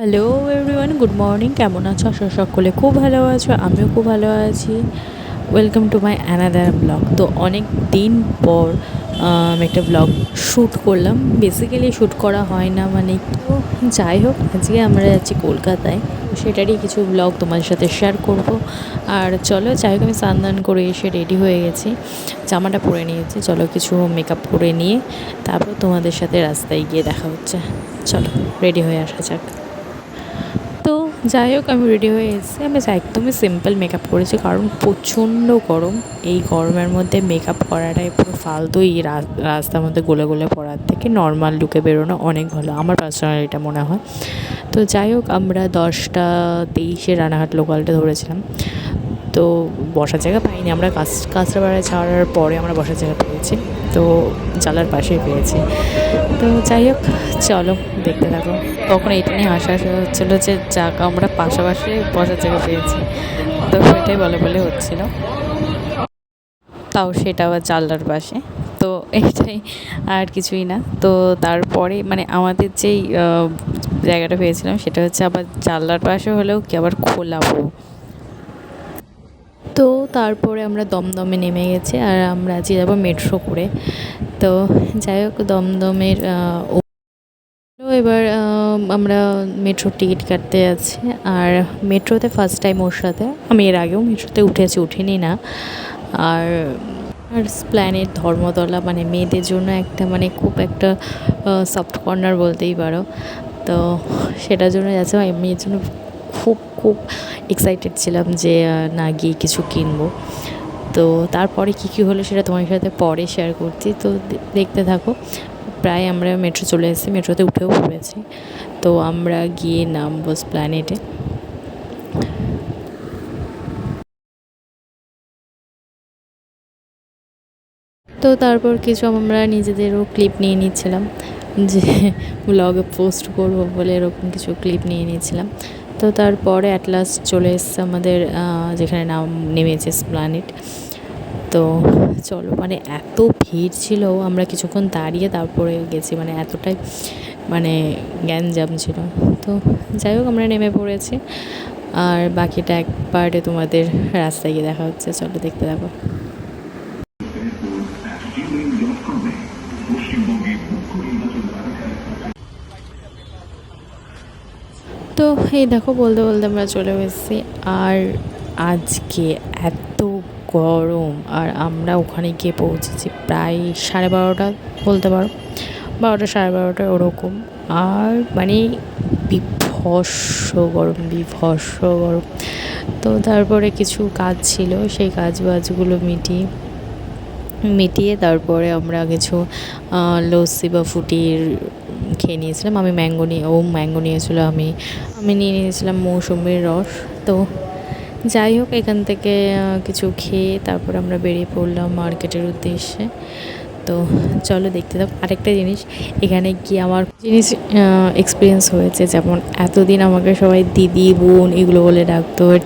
Hello everyone, good morning. কেমন আছো? আশা সকলে খুব ভালো আছো, আমিও খুব ভালো আছি। Welcome to my another blog. তো অনেক দিন পর আমি একটা ব্লগ শ্যুট করলাম। বেসিক্যালি শ্যুট করা হয় না, মানে তো যাই হোক, আজকে আমরা যাচ্ছি কলকাতায়, সেটারই কিছু ব্লগ তোমাদের সাথে শেয়ার করব। আর চলো, যাই হোক, আমি স্নান করে এসে রেডি হয়ে গেছি, জামাটা পরে নিয়েছি। চলো কিছু মেকআপ করে নিয়ে তারপর তোমাদের সাথে রাস্তায় গিয়ে দেখা হচ্ছে। চলো রেডি হয়ে আসা যাক। তো যাই হোক, আমি রেডি হয়ে এসেছি। আমি একদমই সিম্পল মেকআপ করেছি, কারণ প্রচণ্ড গরম। এই গরমের মধ্যে মেকআপ করাটাই পুরো ফালতু। এই রাস্তার মধ্যে গলে গলে পড়ার থেকে নর্মাল লুকে বেরোনো অনেক ভালো, আমার পার্সোনাল এটা মনে হয়। তো যাই হোক, আমরা 10টা 23-এ রানাঘাট লোকালটা ধরেছিলাম। তো বসার জায়গা পাইনি আমরা, কাঁচরাপাড়ায় ছাড়ার পরে আমরা বসার জায়গা পেয়েছি। তো জানলার পাশেই পেয়েছি। তো যাই হোক, চলো দেখতে থাকো। তখন এটা নিয়ে হাসাহাসি হচ্ছিলো যে যাক, আমরা পাশাপাশি বসার জায়গা পেয়েছি। তো সেটাই বলে হচ্ছিল, তাও সেটা আবার জানলার পাশে। তো এইটাই, আর কিছুই না। তো তারপরে মানে আমাদের যেই জায়গাটা পেয়েছিলাম সেটা হচ্ছে আবার জানলার পাশে হলেও কি আবার খোলাবো। তো তারপরে আমরা দমদমে নেমে গেছি, আর আমরা আজকে যাবো মেট্রো করে। তো যাই হোক, দমদমের এবার আমরা মেট্রোর টিকিট কাটতে যাচ্ছি। আর মেট্রোতে ফার্স্ট টাইম ওর সাথে, আমি এর আগেও মেট্রোতে উঠিনি না। আর আর স্প্ল্যানেড ধর্মতলা মানে মেয়েদের জন্য একটা, মানে খুব একটা সফট কর্নার বলতেই পারো। তো সেটার জন্য যাচ্ছে। আমি এর জন্য খুব খুব এক্সাইটেড ছিলাম যে না গিয়ে কিছু কিনবো। তো তারপরে কী হলো সেটা তোমার সাথে পরে শেয়ার করছি। তো দেখতে থাকো। প্রায় আমরা মেট্রো চলে এসেছি, মেট্রোতে উঠেও পড়েছি। তো আমরা গিয়ে নামবো স্প্ল্যানেডে। তো তারপর কিছু আমরা নিজেদেরও ক্লিপ নিয়ে নিচ্ছিলাম, যে ব্লগে পোস্ট করব বলে এরকম কিছু ক্লিপ নিয়ে নিয়েছিলাম। তো তারপরে অ্যাট লাস্ট চলে এসছে আমাদের যেখানে নাম নেমেছে স্প্ল্যানেড। তো চলো, মানে এত ভিড় ছিল, আমরা কিছুক্ষণ দাঁড়িয়ে তারপরে গেছি, মানে এতটাই মানে গ্যাঞ্জাম ছিল। তো যাই হোক, আমরা নেমে পড়েছি। আর বাকিটা এক পার্টে তোমাদের রাস্তায় গিয়ে দেখা হচ্ছে। চলো দেখতে থাকো। তো এই দেখো, বলতে বলতে আমরা চলে এসেছি। আর আজকে এত গরম, আর আমরা ওখানে গিয়ে পৌঁছেছি প্রায় 12:30 বলতে পারো, 12টা 12:30 ওরকম। আর মানে বিভৎস গরম। তো তারপরে কিছু কাজ ছিল, সেই বাজগুলো মিটিয়ে তারপরে আমরা কিছু লস্যি বা ফুটির খেয়ে নিয়েছিলাম। আমি ম্যাঙ্গো নিয়েছিল, আমি নিয়ে নিয়েছিলাম মৌসুমির রস। তো যাই হোক, এখান থেকে কিছু খেয়ে তারপর আমরা বেরিয়ে পড়লাম মার্কেটের উদ্দেশ্যে। তো চলো দেখতে থাকো। আরেকটা জিনিস এখানে গিয়ে আমার এক্সপিরিয়েন্স হয়েছে, যেমন এতদিন আমাকে সবাই দিদি বোন এগুলো বলে ডাকতো, বাট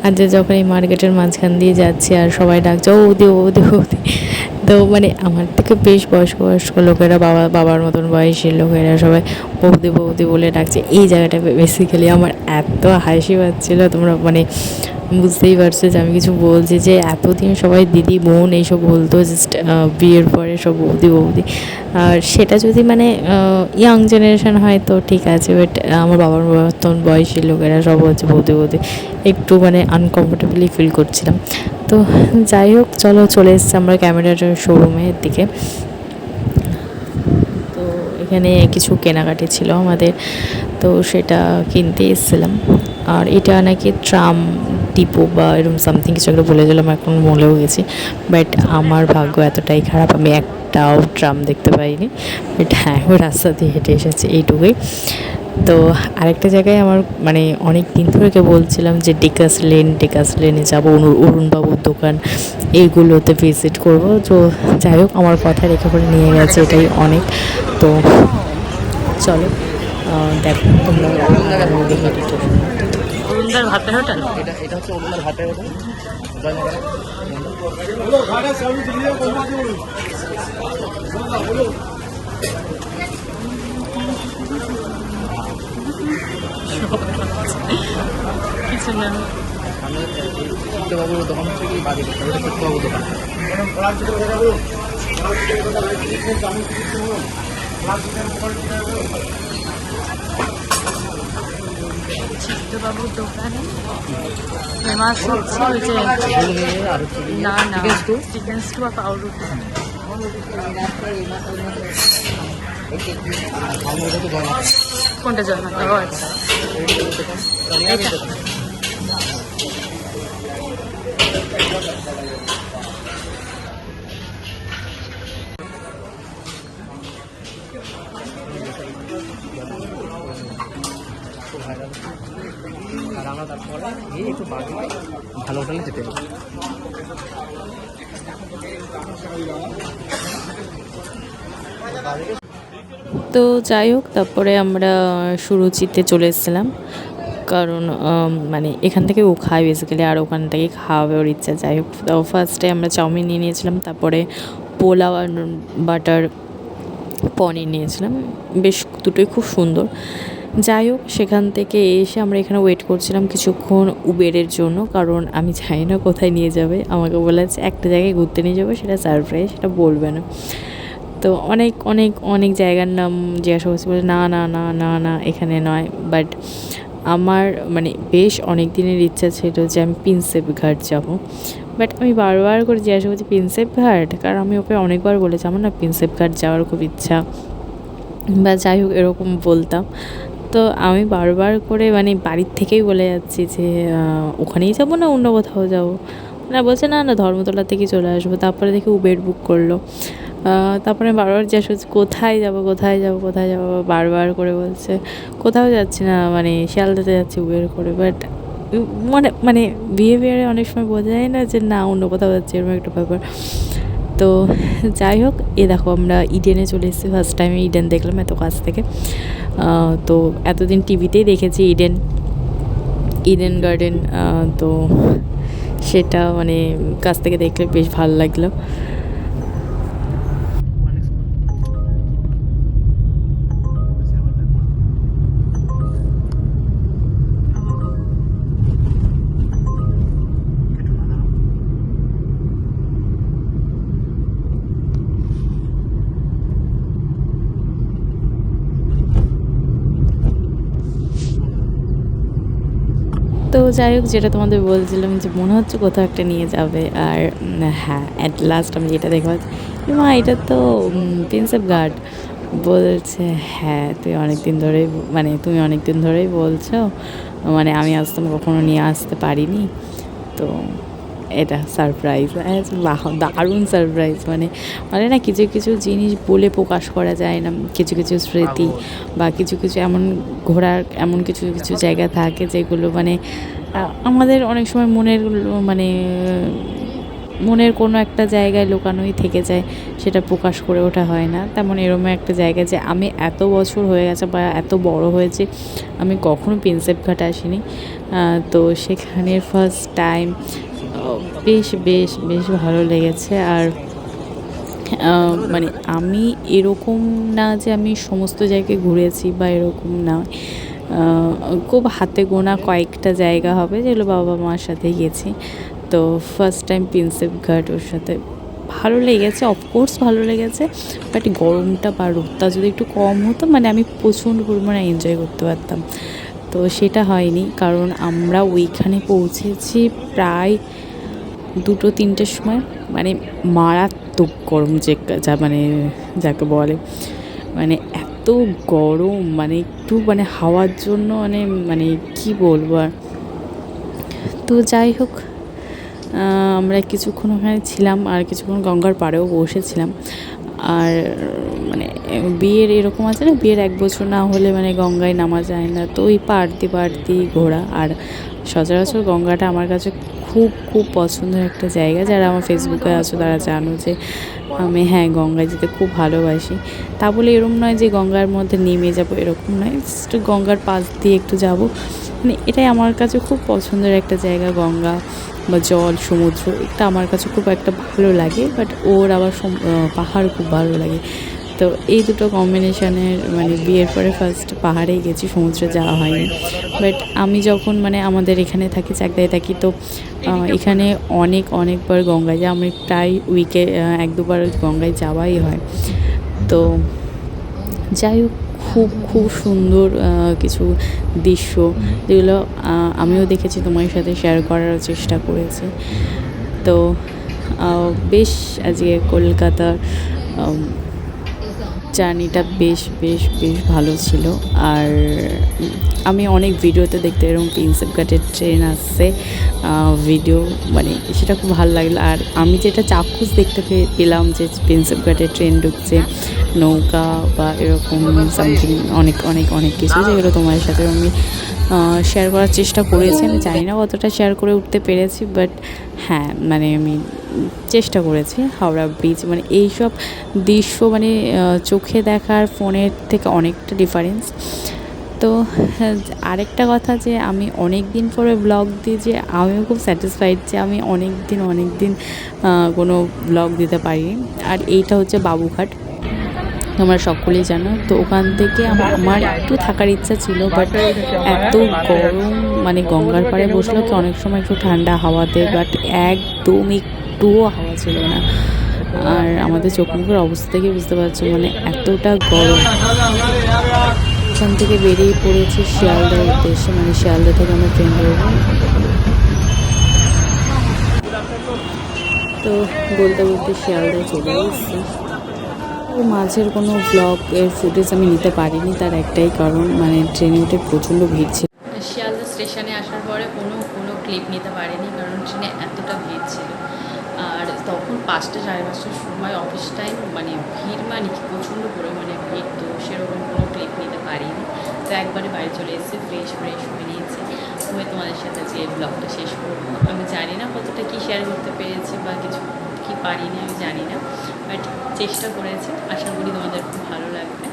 আজ যখন এই মার্কেটের মাঝখান দিয়ে যাচ্ছি আর সবাই ডাকছে ও দি। তো মানে আমার থেকে বেশ বয়স্ক লোকেরা, বাবার মতন বয়সী লোকেরা সবাই বৌদি বলে ডাকছে। এই জায়গাটা বেসিক্যালি আমার এত হাসি পাচ্ছিলো, তোমরা মানে বুঝতেই পারছো যে আমি কিছু বলছি, যে এতদিন সবাই দিদি বোন এইসব বলতো, জাস্ট বিয়ের পরে সব বৌদি। আর সেটা যদি মানে ইয়াং জেনারেশন হয় তো ঠিক আছে, বাট আমার বাবার মতন বয়সী লোকেরা সব হচ্ছে বৌদি। একটু মানে আনকমফোর্টেবলি ফিল করছিলাম। তো যাই হোক, চলে এসেছি আমরা ক্যামেরার শোরুমের দিকে। তো এখানে কিছু কেনাকাটি ছিল আমাদের, তো সেটা কিনতে এসেছিলাম। আর এটা নাকি ট্রাম ডিপো বা এরকম সামথিং কিছু একটা বলে দিলাম, এখন বলেও গেছি। বাট আমার ভাগ্য এতটাই খারাপ, আমি একটাও ট্রাম দেখতে পাইনি। বাট হ্যাঁ, ওই রাস্তা দিয়ে হেঁটে এসেছি, এইটুকুই। তো আরেকটা জায়গায় আমার মানে অনেক দিন ধরে বলছিলাম যে ডেকাস লেনে যাবো, অরুণবাবুর দোকান, এইগুলোতে ভিজিট করব। তো যাই হোক, আমার কথা রেখে করে নিয়ে গেছে, এটাই অনেক। তো চলো দেখো তোমরা দেখে অরুণদার ভাতের হোটেল। এটা হচ্ছে অরুণদার ভাতের হোটেল। কিছু না। চিত্তবাবুর দোকান হচ্ছে কি বাড়ি চিত্তবাবুর দোকান। চিত্তবাবুর দোকানে ফেমাস হচ্ছে ওই যে না না চিকেন স্টু আর পাউরুটি। কোনটা জল না? ও আচ্ছা, এইটা। আর আমরা তারপরে গিয়ে একটু বাড়ি ভালো হোটেলে যেতে হবে। তো যাই হোক, তারপরে আমরা সুরুচিতে চলে এসেছিলাম, কারণ মানে এখান থেকে ও খায় বেসিক্যালি, আর ওখান থেকে খাওয়াবে ওর ইচ্ছা। যাই হোক, তো ফার্স্টে আমরা চাউমিন নিয়ে নিয়েছিলাম, তারপরে পোলাও আর বাটার পনির নিয়েছিলাম, বেশ দুটোই খুব সুন্দর। যাই হোক, সেখান থেকে এসে আমরা এখানে ওয়েট করছিলাম কিছুক্ষণ উবেরের জন্য, কারণ আমি জানি না কোথায় নিয়ে যাবে। আমাকে বলেছে একটা জায়গায় ঘুরতে নিয়ে যাবে, সেটা সারপ্রাইজ, সেটা বলবে না। তো অনেক অনেক অনেক জায়গার নাম জিজ্ঞাসা করছি, বলে না না না না না এখানে নয়। বাট আমার মানে বেশ অনেক দিনের ইচ্ছা ছিল যে আমি প্রিন্সেপ ঘাট যাব। বাট আমি বারবার করে জিজ্ঞাসা করছি প্রিন্সেপ ঘাট, কারণ আমি ওকে অনেকবার বলেছি আমার না প্রিন্সেপ ঘাট যাওয়ার খুব ইচ্ছা, বা যাই হোক এরকম বলতাম। তো আমি বারবার করে মানে বাড়ির থেকেই বলে যাচ্ছি যে ওখানেই যাবো না অন্য কোথাও যাবো। না বলছে না না ধর্মতলা থেকেই চলে আসবো। তারপরে দেখি উবের বুক করলো। তারপরে বারবার জিজ্ঞাসা করছি কোথায় যাবো কোথায় যাবো কোথায় যাবো, বারবার করে বলছে কোথাও যাচ্ছি না, মানে শিয়ালদাতে যাচ্ছি উবের করে। বাট মানে মানে বিহেভিয়ারে অনেক সময় বোঝা যায় না যে না অন্য কোথাও যাচ্ছে, এরকম একটা ব্যাপার। তো যাই হোক, দেখো আমরা ইডেনে চলে এসেছি। ফার্স্ট টাইম ইডেন দেখলাম এত কাছ থেকে। তো এতদিন টিভিতেই দেখেছি ইডেন গার্ডেন, তো সেটা মানে কাছ থেকে দেখলে বেশ ভালো লাগলো। তো যাই হোক, যেটা তোমাদের বলছিলাম যে মনে হচ্ছে কোথাও একটা নিয়ে যাবে। আর হ্যাঁ, অ্যাট লাস্ট আমি যেটা দেখতে পাচ্ছি, মা এটা তো প্রিন্সেপ ঘাট। বলছে হ্যাঁ তুমি অনেক দিন ধরেই বলছো, মানে আমি আজ তোমাকে কখনো নিয়ে আসতে পারিনি। তো এটা সারপ্রাইজ, দারুণ সারপ্রাইজ। মানে মানে না কিছু কিছু জিনিস বলে প্রকাশ করা যায় না, কিছু কিছু স্মৃতি বা কিছু কিছু এমন ঘোরার এমন কিছু কিছু জায়গা থাকে যেগুলো মানে আমাদের অনেক সময় মানে মনের কোনো একটা জায়গায় লুকানোই থেকে যায়, সেটা প্রকাশ করে ওঠা হয় না। তেমন এরকম একটা জায়গা যে আমি এত বছর হয়ে গেছে বা এত বড় হয়েছে আমি কখনো প্রিন্সেপ ঘাট আসিনি। তো সেখানে ফার্স্ট টাইম বেশ বেশ বেশ ভালো লেগেছে। আর মানে আমি এরকম না যে আমি সমস্ত জায়গায় ঘুরেছি বা এরকম না, খুব হাতে গোনা কয়েকটা জায়গা হবে যেগুলো বাবা মার সাথে গেছি। তো ফার্স্ট টাইম প্রিন্সেপ ঘাট ওর সাথে ভালো লেগেছে, অফকোর্স ভালো লেগেছে। বাট গরমটা বা রোদটা যদি একটু কম হতো মানে আমি প্রচণ্ড পরিমাণে এনজয় করতে পারতাম। তো সেটা হয়নি, কারণ আমরা ওইখানে পৌঁছেছি প্রায় 2-3টের সময়। মানে মারাত্মক গরম, যা মানে যাকে বলে মানে এত গরম, মানে একটু মানে হাওয়ার জন্য মানে মানে কী বলবো আর। তো যাই হোক, আমরা কিছুক্ষণ ওখানে ছিলাম আর কিছুক্ষণ গঙ্গার পাড়েও বসেছিলাম। আর মানে বিয়ের এরকম আছে না, বিয়ের 1 বছর না হলে মানে গঙ্গায় নামা যায় না। তো ওই পাড়তি ঘোরা। আর সচরাচর গঙ্গাটা আমার কাছে খুব খুব পছন্দের একটা জায়গা। যারা আমার ফেসবুকে আছো তারা জানো যে আমি গঙ্গায় যেতে খুব ভালোবাসি। তা বলে এরকম নয় যে গঙ্গার মধ্যে নেমে যাবো, এরকম নয়, জাস্ট গঙ্গার পাশ দিয়ে একটু যাব। মানে এটাই আমার কাছে খুব পছন্দের একটা জায়গা। গঙ্গা বা জল, সমুদ্র, এটা আমার কাছে খুব একটা ভালো লাগে। বাট ওর আবার পাহাড় খুব ভালো লাগে। তো এই দুটো কম্বিনেশনের মানে বিয়ের পরে ফার্স্ট পাহাড়েই গেছি, সমুদ্রে যাওয়া হয়নি। বাট আমি যখন মানে আমাদের এখানে থাকি, চাকদায় থাকি, তো এখানে অনেকবার গঙ্গায় যাই। আমি প্রায় উইকে 1-2বার গঙ্গায় যাওয়াই হয়। তো যাই হোক, খুব সুন্দর কিছু দৃশ্য, যেগুলো আমিও দেখেছি, তোমার সাথে শেয়ার করার চেষ্টা করেছি। তো বেশ আজকে কলকাতার জার্নিটা বেশ ভালো ছিল। আর আমি অনেক ভিডিওতে দেখতে এরকম প্রিন্সেপ ঘাটের ট্রেন আসছে ভিডিও, মানে সেটা খুব ভালো লাগলো। আর আমি যেটা চাক্ষুষ দেখতে পেলাম যে প্রিন্সেপ ঘাটের ট্রেন ঢুকছে, নৌকা বা এরকম সামথিং অনেক কিছু, যেগুলো তোমার সাথে আমি শেয়ার করার চেষ্টা করেছি। আমি জানি না কতটা শেয়ার করে উঠতে পেরেছি, বাট হ্যাঁ, মানে আমি চেষ্টা করেছি। হাওড়া ব্রিজ, মানে এইসব দৃশ্য মানে চোখে দেখার ফোনের থেকে অনেকটা ডিফারেন্স। তো আরেকটা কথা, যে আমি অনেক দিন পরে ব্লগ দিই, যে আমিও খুব স্যাটিসফাইড যে আমি অনেক দিন কোনো ব্লগ দিতে পারিনি। আর এইটা হচ্ছে বাবুঘাট, তোমরা সকলেই জানো। তো ওখান থেকে আমার একটু থাকার ইচ্ছা ছিল, বাট এত গরম, মানে গঙ্গার পাড়ে বসলো কি অনেক সময় একটু ঠান্ডা হাওয়াতে, বাট একদম একটুও হাওয়া ছিল না। আর আমাদের চোখ মুখের অবস্থা থেকে বুঝতে পারছো মানে এতটা গরম। ওখান থেকে বেরিয়ে পড়েছি শিয়ালদার উদ্দেশ্যে, মানে শিয়ালদা থেকে আমরা ট্রেন ধরবো। তো বলতে শিয়ালদায় চলে এসেছি। মাঝের কোনো ব্লগের ফুটেজ আমি নিতে পারিনি, তার একটাই কারণ, মানে ট্রেনে উঠে প্রচণ্ড ভিড় ছিল। শিয়ালদা স্টেশনে আসার পরে কোনো ক্লিপ নিতে পারিনি, কারণ ট্রেনে এতটা ভিড় ছিল। আর তখন 5টা 5:30টার সময় অফিস টাইম, মানে ভিড় মানে প্রচণ্ড পরিমাণে ভিড়, তো সেরকম কোনো ক্লিপ নিতে পারিনি। তো একবারে বাড়ি চলে এসেছি, ফ্রেশ হয়ে নিয়েছি, হয়ে তোমাদের সাথে যে ব্লগটা শেষ করবো। আমি জানি না কতটা কী শেয়ার করতে পেরেছি বা কিছু কি পারিনি, আমি জানি না, বাট চেষ্টা করেছি। আশা করি তোমাদের খুব ভালো লাগবে।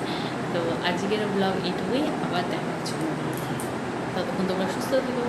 তো আজকের ব্লগ এইটুকুই, আবার দেখার জন্য ততক্ষণ তোমরা সুস্থ থেকো।